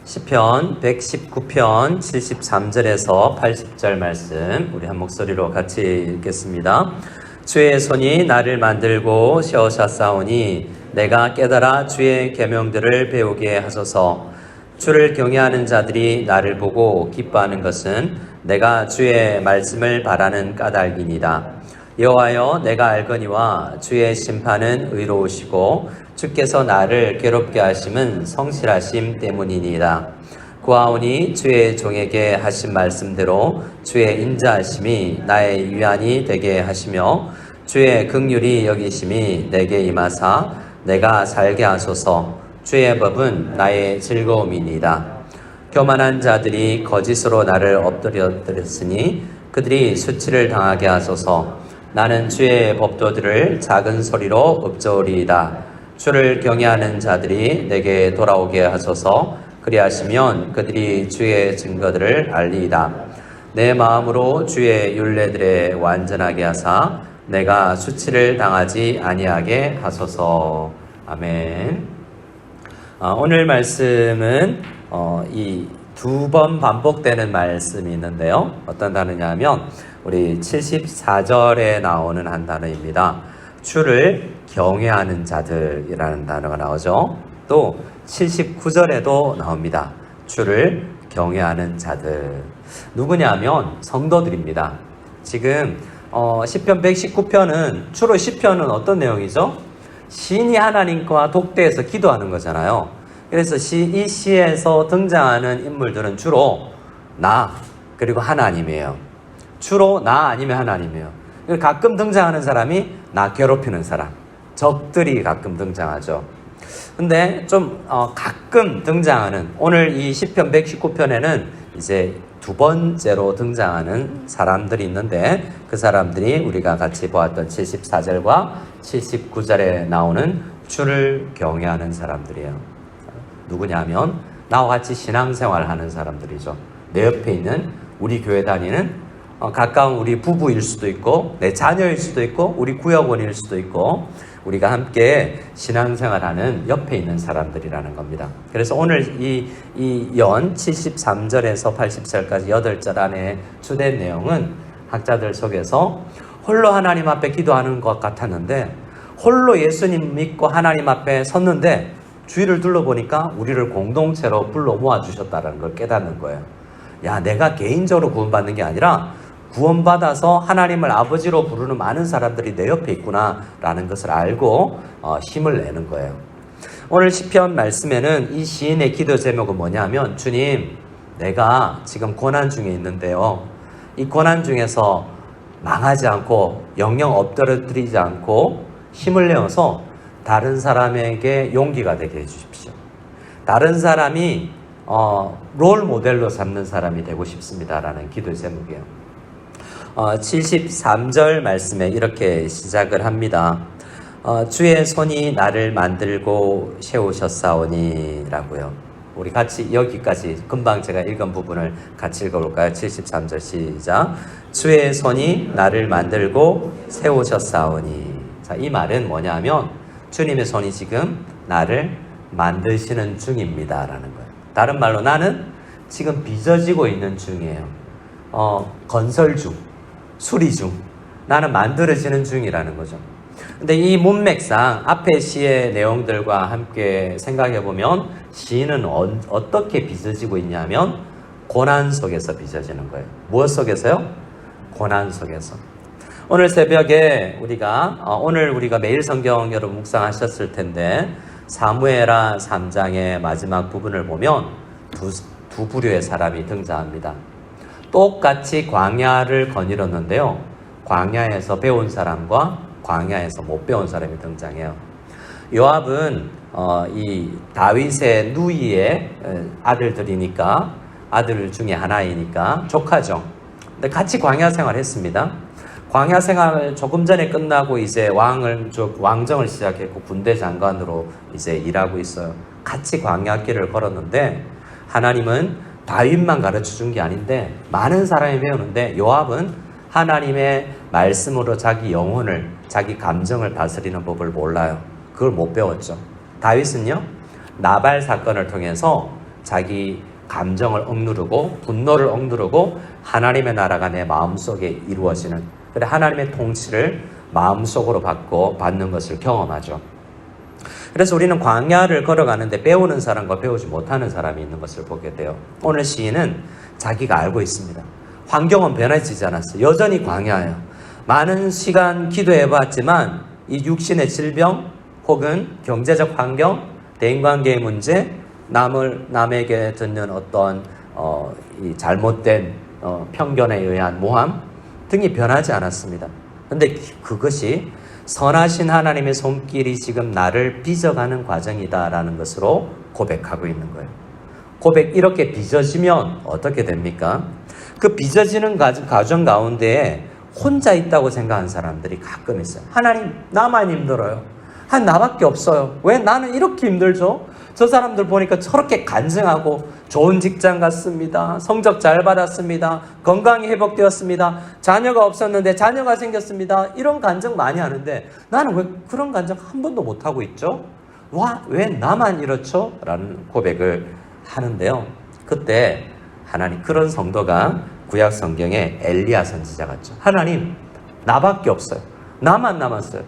시편 119편 73절에서 80절 말씀 우리 한 목소리로 같이 읽겠습니다. 주의 손이 나를 만들고 세우셨사오니 내가 깨달아 주의 계명들을 배우게 하소서. 주를 경외하는 자들이 나를 보고 기뻐하는 것은 내가 주의 말씀을 바라는 까닭이니이다. 여호와여, 내가 알거니와 주의 심판은 의로우시고 주께서 나를 괴롭게 하심은 성실하심 때문이니이다. 구하오니 주의 종에게 하신 말씀대로 주의 인자하심이 나의 위안이 되게 하시며 주의 긍휼이 여기심이 내게 임하사 내가 살게 하소서. 주의 법은 나의 즐거움이니이다. 교만한 자들이 거짓으로 나를 엎드렸으니 그들이 수치를 당하게 하소서. 나는 주의 법도들을 작은 소리로 읊조리이다. 주를 경외하는 자들이 내게 돌아오게 하소서. 그리하시면 그들이 주의 증거들을 알리이다. 내 마음으로 주의 율례들에 완전하게 하사 내가 수치를 당하지 아니하게 하소서. 아멘. 오늘 말씀은 이 두 번 반복되는 말씀이 있는데요. 어떤 단어냐면 우리 74절에 나오는 한 단어입니다. 주를 경외하는 자들이라는 단어가 나오죠. 또 79절에도 나옵니다. 주를 경외하는 자들. 누구냐면 성도들입니다. 지금 시편 119편은 주로 시편은 어떤 내용이죠? 시인이 하나님과 독대해서 기도하는 거잖아요. 그래서 이 시에서 등장하는 인물들은 주로 나 그리고 하나님이에요. 주로 나 아니면 하나님이에요. 가끔 등장하는 사람이 나 괴롭히는 사람, 적들이 가끔 등장하죠. 근데 좀 가끔 등장하는 오늘 이 시편 119편에는 이제 두 번째로 등장하는 사람들이 있는데 그 사람들이 우리가 같이 보았던 74절과 79절에 나오는 주를 경외하는 사람들이에요. 누구냐면 나와 같이 신앙생활 하는 사람들이죠. 내 옆에 있는 우리 교회 다니는 가까운 우리 부부일 수도 있고 내 자녀일 수도 있고 우리 구역원일 수도 있고 우리가 함께 신앙생활하는 옆에 있는 사람들이라는 겁니다. 그래서 오늘 이 연 73절에서 80절까지 8절 안에 주된 내용은 학자들 속에서 홀로 하나님 앞에 기도하는 것 같았는데 홀로 예수님 믿고 하나님 앞에 섰는데 주위를 둘러보니까 우리를 공동체로 불러 모아주셨다는 걸 깨닫는 거예요. 야, 내가 개인적으로 구원받는 게 아니라 구원받아서 하나님을 아버지로 부르는 많은 사람들이 내 옆에 있구나 라는 것을 알고 힘을 내는 거예요. 오늘 시편 말씀에는 이 시인의 기도 제목은 뭐냐면 주님, 내가 지금 고난 중에 있는데요. 이 고난 중에서 망하지 않고 영영 엎드러뜨리지 않고 힘을 내어서 다른 사람에게 용기가 되게 해주십시오. 다른 사람이 롤 모델로 삼는 사람이 되고 싶습니다라는 기도 제목이에요. 73절 말씀에 이렇게 시작을 합니다. 주의 손이 나를 만들고 세우셨사오니 라고요. 우리 같이 여기까지 금방 제가 읽은 부분을 같이 읽어볼까요? 73절 시작. 주의 손이 나를 만들고 세우셨사오니. 자, 이 말은 뭐냐면 주님의 손이 지금 나를 만드시는 중입니다 라는 거예요. 다른 말로 나는 지금 빚어지고 있는 중이에요. 건설 중, 수리 중, 나는 만들어지는 중이라는 거죠. 근데 이 문맥상 앞의 시의 내용들과 함께 생각해 보면 시인은 어떻게 빚어지고 있냐면 고난 속에서 빚어지는 거예요. 무엇 속에서요? 고난 속에서. 오늘 새벽에 오늘 우리가 매일 성경 여러분 묵상하셨을 텐데 사무엘하 3장의 마지막 부분을 보면 두 부류의 사람이 등장합니다. 똑같이 광야를 거닐었는데요. 광야에서 배운 사람과 광야에서 못 배운 사람이 등장해요. 요압은 이 다윗의 누이의 아들들이니까 아들 중에 하나이니까 조카죠. 근데 같이 광야 생활했습니다. 광야 생활 조금 전에 끝나고 이제 왕정을 시작했고 군대 장관으로 이제 일하고 있어요. 같이 광야길을 걸었는데 하나님은 다윗만 가르쳐 준 게 아닌데 많은 사람이 배우는데 요압은 하나님의 말씀으로 자기 영혼을 자기 감정을 다스리는 법을 몰라요. 그걸 못 배웠죠. 다윗은요 나발 사건을 통해서 자기 감정을 억누르고 분노를 억누르고 하나님의 나라가 내 마음속에 이루어지는, 그래 하나님의 통치를 마음속으로 받는 것을 경험하죠. 그래서 우리는 광야를 걸어가는데 배우는 사람과 배우지 못하는 사람이 있는 것을 보게 돼요. 오늘 시인은 자기가 알고 있습니다. 환경은 변해지지 않았어요. 여전히 광야예요. 많은 시간 기도해봤지만 이 육신의 질병 혹은 경제적 환경, 대인관계의 문제, 남에게 듣는 어떤 이 잘못된 편견에 의한 모함 등이 변하지 않았습니다. 그런데 그것이 선하신 하나님의 손길이 지금 나를 빚어가는 과정이다라는 것으로 고백하고 있는 거예요. 이렇게 빚어지면 어떻게 됩니까? 그 빚어지는 과정 가운데에 혼자 있다고 생각하는 사람들이 가끔 있어요. 하나님, 나만 힘들어요. 나밖에 없어요. 왜 나는 이렇게 힘들죠? 저 사람들 보니까 저렇게 간증하고 좋은 직장 갔습니다. 성적 잘 받았습니다. 건강이 회복되었습니다. 자녀가 없었는데 자녀가 생겼습니다. 이런 간증 많이 하는데 나는 왜 그런 간증 한 번도 못하고 있죠? 왜 나만 이렇죠? 라는 고백을 하는데요. 그때 하나님, 그런 성도가 구약 성경에 엘리야 선지자 같죠. 하나님, 나밖에 없어요. 나만 남았어요.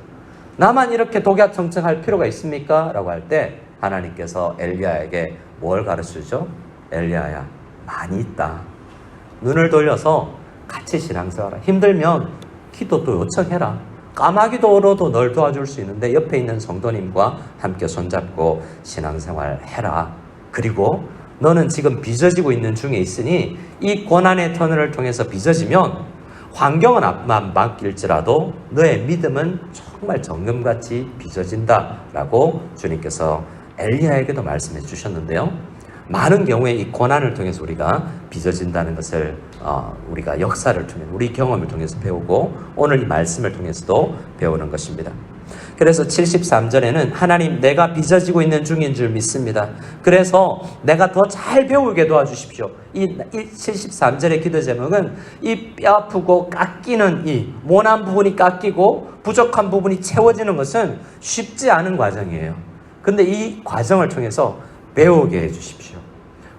나만 이렇게 독야청청할 필요가 있습니까? 라고 할 때 하나님께서 엘리야에게 뭘 가르쳐주죠? 엘리야야, 많이 있다. 눈을 돌려서 같이 신앙생활하라. 힘들면 기도 또 요청해라. 까마귀도로도 널 도와줄 수 있는데 옆에 있는 성도님과 함께 손잡고 신앙생활 해라. 그리고 너는 지금 빚어지고 있는 중에 있으니 이 고난의 터널을 통해서 빚어지면 환경은 앞만 바뀔지라도 너의 믿음은 정말 정금같이 빚어진다 라고 주님께서 엘리야에게도 말씀해 주셨는데요. 많은 경우에 이 고난을 통해서 우리가 빚어진다는 것을 우리가 역사를 통해 우리 경험을 통해서 배우고 오늘 이 말씀을 통해서도 배우는 것입니다. 그래서 73절에는 하나님, 내가 빚어지고 있는 중인 줄 믿습니다. 그래서 내가 더 잘 배우게 도와주십시오. 이 73절의 기도 제목은 이 뼈 아프고 깎이는 이 모난 부분이 깎이고 부족한 부분이 채워지는 것은 쉽지 않은 과정이에요. 근데 이 과정을 통해서 배우게 해주십시오.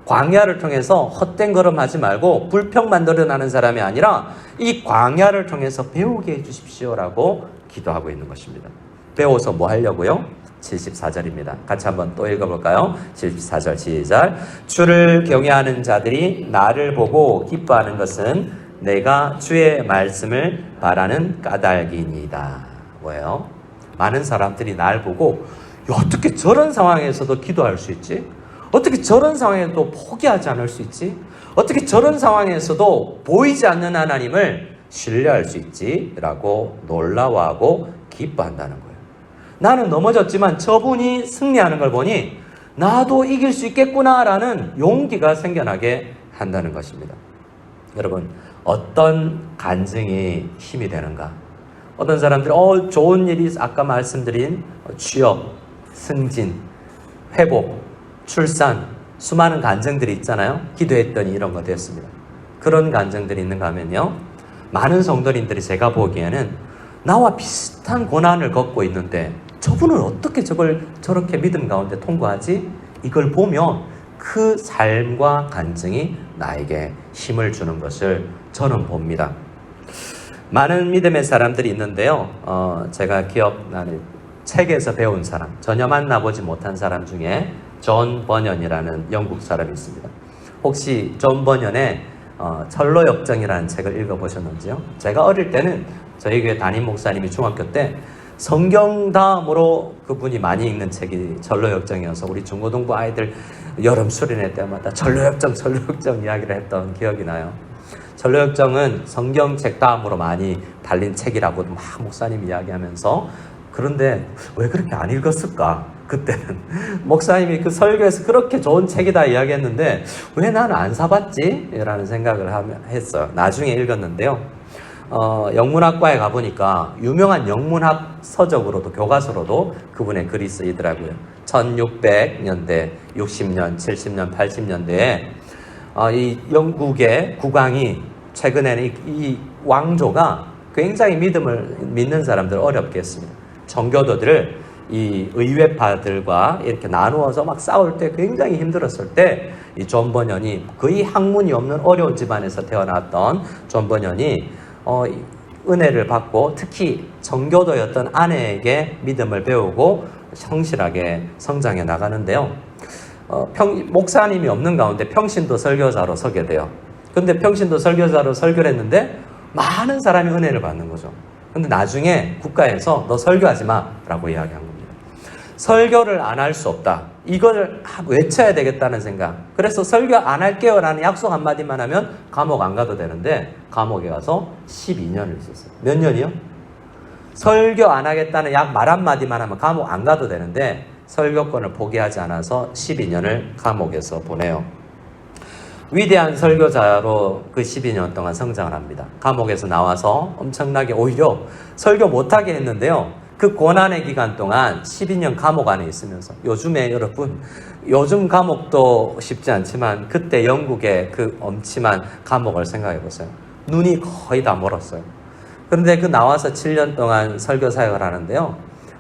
광야를 통해서 헛된 걸음하지 말고 불평만 늘어나는 사람이 아니라 이 광야를 통해서 배우게 해주십시오라고 기도하고 있는 것입니다. 배워서 뭐 하려고요? 74절입니다. 같이 한번 또 읽어볼까요? 74절 시작. 주를 경외하는 자들이 나를 보고 기뻐하는 것은 내가 주의 말씀을 바라는 까닭이니이다. 뭐예요? 많은 사람들이 날 보고 어떻게 저런 상황에서도 기도할 수 있지? 어떻게 저런 상황에도 포기하지 않을 수 있지? 어떻게 저런 상황에서도 보이지 않는 하나님을 신뢰할 수 있지? 라고 놀라워하고 기뻐한다는 거예요. 나는 넘어졌지만 저분이 승리하는 걸 보니 나도 이길 수 있겠구나 라는 용기가 생겨나게 한다는 것입니다. 여러분, 어떤 간증이 힘이 되는가? 어떤 사람들이 좋은 일이 아까 말씀드린 취업, 승진, 회복, 출산, 수많은 간증들이 있잖아요. 기도했더니 이런 거 됐습니다. 그런 간증들이 있는가 하면요, 많은 성도님들이 제가 보기에는 나와 비슷한 고난을 겪고 있는데 저분은 어떻게 저걸 저렇게 믿음 가운데 통과하지? 이걸 보면 그 삶과 간증이 나에게 힘을 주는 것을 저는 봅니다. 많은 믿음의 사람들이 있는데요. 제가 기억나는 책에서 배운 사람, 전혀 만나보지 못한 사람 중에 존 버년이라는 영국 사람이 있습니다. 혹시 존 버년의 철로역정이라는 책을 읽어보셨는지요? 제가 어릴 때는 저희 교회 담임 목사님이 중학교 때 성경 다음으로 그분이 많이 읽는 책이 철로역정이어서 우리 중고등부 아이들 여름 수련회 때마다 철로역정 이야기를 했던 기억이 나요. 철로역정은 성경책 다음으로 많이 달린 책이라고 막 목사님이 이야기하면서, 그런데 왜 그렇게 안 읽었을까? 그때는 목사님이 그 설교에서 그렇게 좋은 책이다 이야기했는데 왜 나는 안 사봤지? 라는 생각을 했어요. 나중에 읽었는데요. 영문학과에 가보니까 유명한 영문학 서적으로도, 교과서로도 그분의 글이 쓰이더라고요. 1600년대, 60년, 70년, 80년대에 이 영국의 국왕이 최근에는 이 왕조가 굉장히 믿음을 믿는 사람들을 어렵게 했습니다. 정교도들을 이 의회파들과 이렇게 나누어서 막 싸울 때 굉장히 힘들었을 때 이 존 버년이 거의 학문이 없는 어려운 집안에서 태어났던 존 버년이 은혜를 받고 특히 정교도였던 아내에게 믿음을 배우고 성실하게 성장해 나가는데요. 목사님이 없는 가운데 평신도 설교자로 서게 돼요. 근데 평신도 설교자로 설교를 했는데 많은 사람이 은혜를 받는 거죠. 근데 나중에 국가에서 너 설교하지 마 라고 이야기한 겁니다. 설교를 안 할 수 없다. 이걸 외쳐야 되겠다는 생각. 그래서 설교 안 할게요 라는 약속 한마디만 하면 감옥 안 가도 되는데 감옥에 가서 12년을 있었어요. 몇 년이요? 설교 안 하겠다는 말 한마디만 하면 감옥 안 가도 되는데 설교권을 포기하지 않아서 12년을 감옥에서 보내요. 위대한 설교자로 그 12년 동안 성장을 합니다. 감옥에서 나와서 엄청나게 오히려 설교 못하게 했는데요. 그 고난의 기간 동안 12년 감옥 안에 있으면서 요즘에 여러분 요즘 감옥도 쉽지 않지만 그때 영국의 그 엄침한 감옥을 생각해 보세요. 눈이 거의 다 멀었어요. 그런데 그 나와서 7년 동안 설교 사역을 하는데요.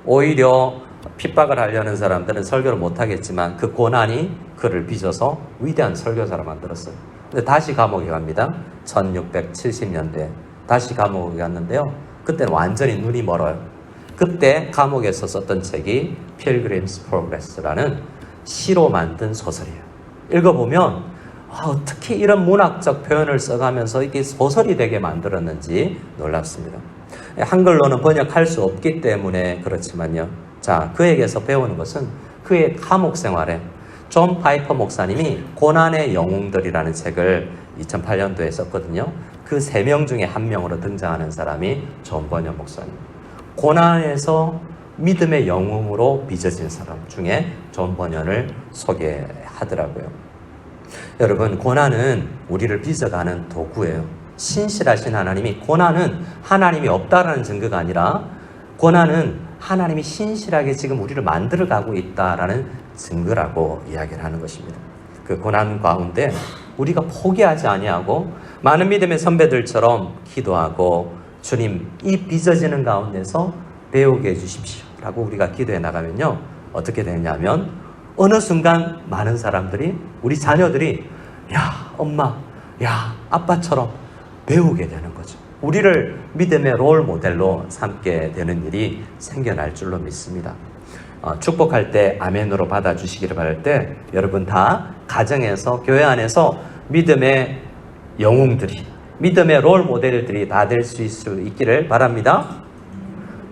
오히려 핍박을 하려는 사람들은 설교를 못하겠지만 그 고난이 그를 빚어서 위대한 설교자로 만들었어요. 근데 다시 감옥에 갑니다. 1670년대 다시 감옥에 갔는데요. 그때는 완전히 눈이 멀어요. 그때 감옥에서 썼던 책이 Pilgrim's Progress라는 시로 만든 소설이에요. 읽어보면 어떻게 이런 문학적 표현을 써가면서 이게 소설이 되게 만들었는지 놀랍습니다. 한글로는 번역할 수 없기 때문에 그렇지만요. 자, 그에게서 배우는 것은 그의 감옥 생활에 존 파이퍼 목사님이 고난의 영웅들이라는 책을 2008년도에 썼거든요. 그 3명 중에 한 명으로 등장하는 사람이 존 버년 목사님. 고난에서 믿음의 영웅으로 빚어진 사람 중에 존 버년을 소개하더라고요. 여러분, 고난은 우리를 빚어가는 도구예요. 신실하신 하나님이 고난은 하나님이 없다라는 증거가 아니라 고난은 하나님이 신실하게 지금 우리를 만들어가고 있다라는 증거라고 이야기를 하는 것입니다. 그 고난 가운데 우리가 포기하지 아니하고 많은 믿음의 선배들처럼 기도하고 주님 이 빚어지는 가운데서 배우게 해주십시오 라고 우리가 기도해 나가면요 어떻게 되냐면 어느 순간 많은 사람들이 우리 자녀들이 야 엄마 야 아빠처럼 배우게 되는 거죠. 우리를 믿음의 롤 모델로 삼게 되는 일이 생겨날 줄로 믿습니다. 축복할 때 아멘으로 받아주시기를 바랄 때 여러분 다 가정에서 교회 안에서 믿음의 영웅들이 믿음의 롤 모델들이 다 될 수 있기를 바랍니다.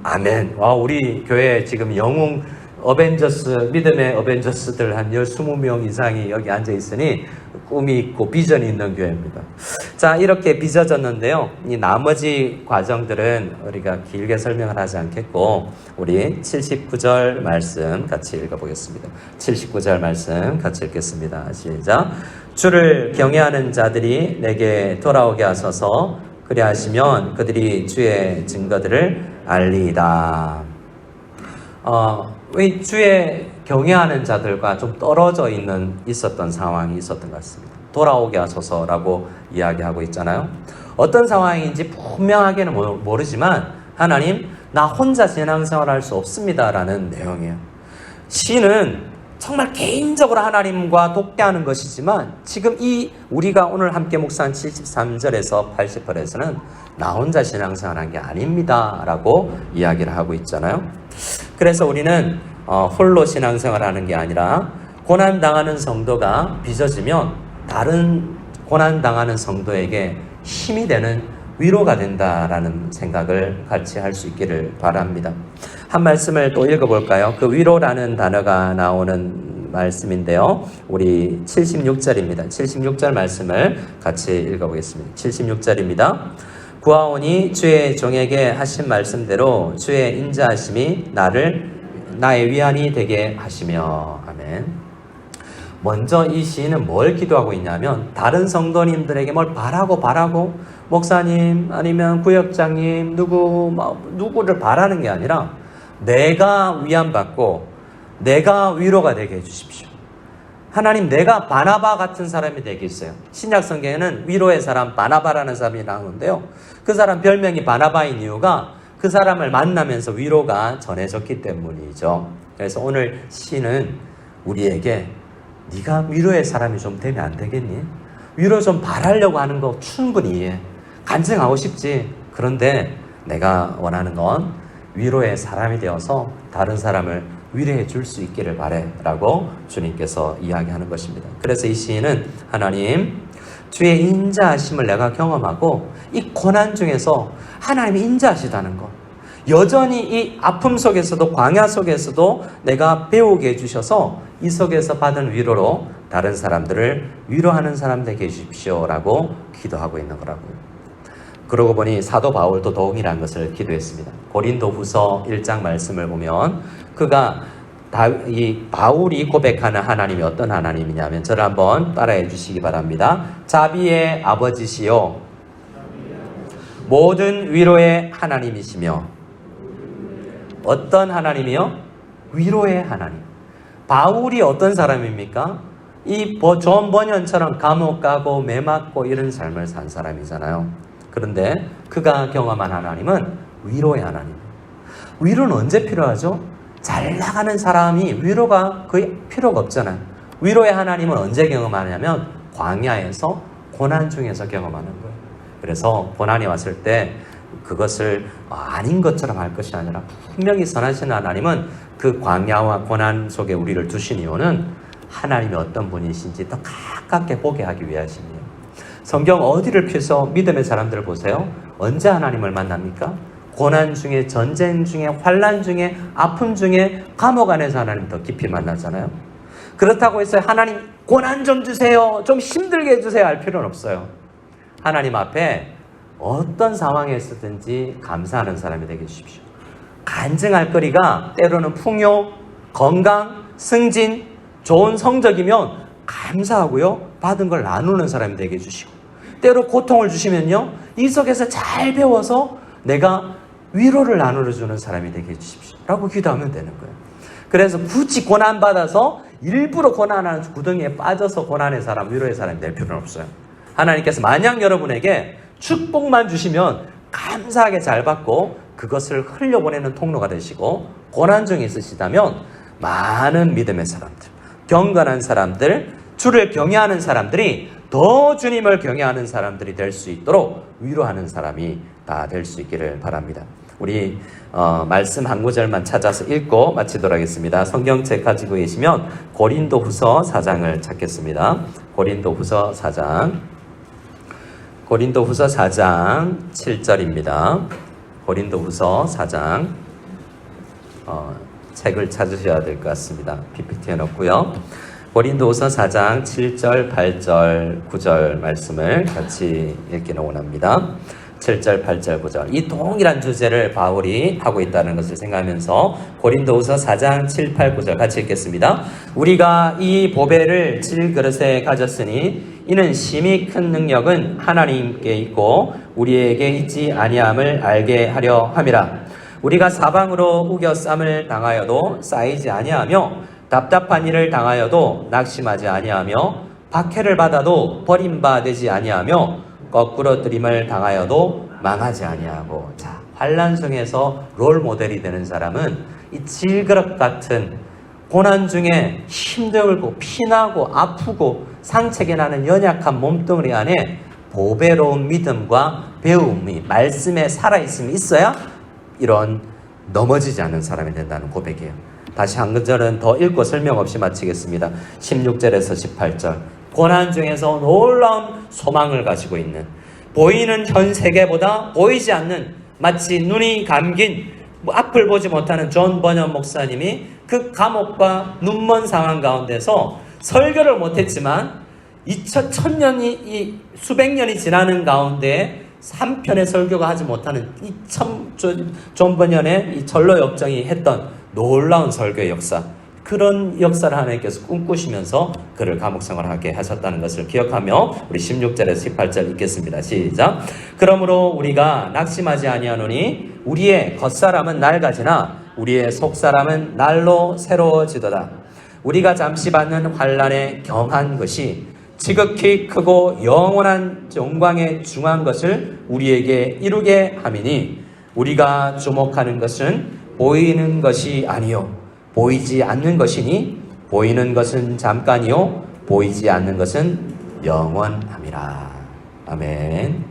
아멘. 와, 우리 교회 지금 영웅 어벤져스 믿음의 어벤져스들 한 20명 이상이 여기 앉아 있으니 꿈이 있고 비전이 있는 교회입니다. 자, 이렇게 빚어졌는데요. 이 나머지 과정들은 우리가 길게 설명을 하지 않겠고 우리 79절 말씀 같이 읽어보겠습니다. 79절 말씀 같이 읽겠습니다. 시작. 주를 경외하는 자들이 내게 돌아오게 하소서. 그리하시면 그들이 주의 증거들을 알리이다. 왜 주의 경외하는 자들과 좀 떨어져 있었던 상황이 있었던 것 같습니다. 돌아오게 하소서라고 이야기하고 있잖아요. 어떤 상황인지 분명하게는 모르지만 하나님 나 혼자 신앙생활할 수 없습니다 라는 내용이에요. 시는 정말 개인적으로 하나님과 독대하는 것이지만 지금 우리가 오늘 함께 묵상한 73절에서 80절에서는 나 혼자 신앙생활한 게 아닙니다 라고 이야기를 하고 있잖아요. 그래서 우리는 홀로 신앙생활하는 게 아니라 고난당하는 성도가 빚어지면 다른 고난당하는 성도에게 힘이 되는 위로가 된다라는 생각을 같이 할 수 있기를 바랍니다. 한 말씀을 또 읽어볼까요? 그 위로라는 단어가 나오는 말씀인데요. 우리 76절입니다. 76절 말씀을 같이 읽어보겠습니다. 76절입니다. 구하오니 주의 종에게 하신 말씀대로 주의 인자하심이 나의 위안이 되게 하시며. 아멘. 먼저 이 시인은 뭘 기도하고 있냐면 다른 성도님들에게 뭘 바라고 목사님 아니면 구역장님 누구를 바라는 게 아니라 내가 위안받고 내가 위로가 되게 해주십시오. 하나님 내가 바나바 같은 사람이 되겠어요. 신약 성경에는 위로의 사람 바나바라는 사람이 나오는데요. 그 사람 별명이 바나바인 이유가 그 사람을 만나면서 위로가 전해졌기 때문이죠. 그래서 오늘 시는 우리에게 네가 위로의 사람이 좀 되면 안 되겠니? 위로 좀 바라려고 하는 거 충분히 이해해. 간증하고 싶지. 그런데 내가 원하는 건 위로의 사람이 되어서 다른 사람을 위로해 줄 수 있기를 바래 라고 주님께서 이야기하는 것입니다. 그래서 이 시인은 하나님, 주의 인자하심을 내가 경험하고 이 고난 중에서 하나님이 인자하시다는 것, 여전히 이 아픔 속에서도 광야 속에서도 내가 배우게 해주셔서 이 속에서 받은 위로로 다른 사람들을 위로하는 사람 되게 해주십시오 라고 기도하고 있는 거라고요. 그러고 보니 사도 바울도 동일한 것을 기도했습니다. 고린도 후서 1장 말씀을 보면 그가 이 바울이 고백하는 하나님이 어떤 하나님이냐면 저를 한번 따라해 주시기 바랍니다. 자비의 아버지시요 모든 위로의 하나님이시며 어떤 하나님이요? 위로의 하나님. 바울이 어떤 사람입니까? 이 존 버년처럼 감옥 가고 매 맞고 이런 삶을 산 사람이잖아요. 그런데 그가 경험한 하나님은 위로의 하나님. 위로는 언제 필요하죠? 잘 나가는 사람이 위로가 거의 필요가 없잖아요. 위로의 하나님은 언제 경험하냐면 광야에서 고난 중에서 경험하는 거예요. 그래서 고난이 왔을 때 그것을 아닌 것처럼 할 것이 아니라 분명히 선하신 하나님은 그 광야와 고난 속에 우리를 두신 이유는 하나님이 어떤 분이신지 더 가깝게 보게 하기 위하십니다. 성경 어디를 펴서 믿음의 사람들을 보세요. 언제 하나님을 만납니까? 고난 중에, 전쟁 중에, 환난 중에, 아픔 중에, 감옥 안에서 하나님 더 깊이 만나잖아요. 그렇다고 해서 하나님 고난 좀 주세요, 좀 힘들게 해주세요 할 필요는 없어요. 하나님 앞에 어떤 상황에 있었든지 감사하는 사람이 되게 해주십시오. 간증할 거리가 때로는 풍요, 건강, 승진, 좋은 성적이면 감사하고요, 받은 걸 나누는 사람이 되게 해주시고, 때로 고통을 주시면요, 이 속에서 잘 배워서 내가 위로를 나누어주는 사람이 되게 해주십시오 라고 기도하면 되는 거예요. 그래서 굳이 고난받아서 일부러 고난하는 구덩이에 빠져서 고난의 사람, 위로의 사람이 될 필요는 없어요. 하나님께서 만약 여러분에게 축복만 주시면 감사하게 잘 받고 그것을 흘려보내는 통로가 되시고, 고난 중에 있으시다면 많은 믿음의 사람들, 경건한 사람들, 주를 경외하는 사람들이 더 주님을 경외하는 사람들이 될 수 있도록 위로하는 사람이 다 될 수 있기를 바랍니다. 우리 말씀 한 구절만 찾아서 읽고 마치도록 하겠습니다. 성경책 가지고 계시면 고린도 후서 4장을 찾겠습니다. 고린도 후서 4장 7절입니다. 고린도 후서 4장 책을 찾으셔야 될 것 같습니다. PPT에 넣고요. 고린도후서 4장 7절, 8절, 9절 말씀을 같이 읽기를 원합니다. 7절, 8절, 9절. 이 동일한 주제를 바울이 하고 있다는 것을 생각하면서 고린도후서 4장 7, 8, 9절 같이 읽겠습니다. 우리가 이 보배를 질그릇에 가졌으니 이는 심히 큰 능력은 하나님께 있고 우리에게 있지 아니함을 알게 하려 함이라. 우리가 사방으로 우겨쌈을 당하여도 쌓이지 아니하며 답답한 일을 당하여도 낙심하지 아니하며 박해를 받아도 버림받지 아니하며 거꾸로 들임을 당하여도 망하지 아니하고. 자, 환난 중에서 롤 모델이 되는 사람은 이 질그릇 같은 고난 중에 힘들고 피나고 아프고 상처게 나는 연약한 몸뚱어리 안에 보배로운 믿음과 배움이, 말씀에 살아있음이 있어야 이런 넘어지지 않는 사람이 된다는 고백이에요. 다시 한 구절은 더 읽고 설명 없이 마치겠습니다. 16절에서 18절. 고난 중에서 놀라운 소망을 가지고 있는, 보이는 현 세계보다 보이지 않는, 마치 눈이 감긴 앞을 보지 못하는 존 버년 목사님이 그 감옥과 눈먼 상황 가운데서 설교를 못했지만 1000년이 수백 년이 지나는 가운데 3편의 설교가 하지 못하는 존 버년의 이 전로 역정이 했던 놀라운 설교의 역사, 그런 역사를 하나님께서 꿈꾸시면서 그를 감옥 생활하게 하셨다는 것을 기억하며 우리 16절에서 18절 읽겠습니다. 시작. 그러므로 우리가 낙심하지 아니하노니 우리의 겉사람은 낡아지나 우리의 속사람은 날로 새로워지도다. 우리가 잠시 받는 환난에 경한 것이 지극히 크고 영원한 영광에 중한 것을 우리에게 이루게 함이니 우리가 주목하는 것은 보이는 것이 아니요 보이지 않는 것이니 보이는 것은 잠깐이요 보이지 않는 것은 영원함이라. 아멘.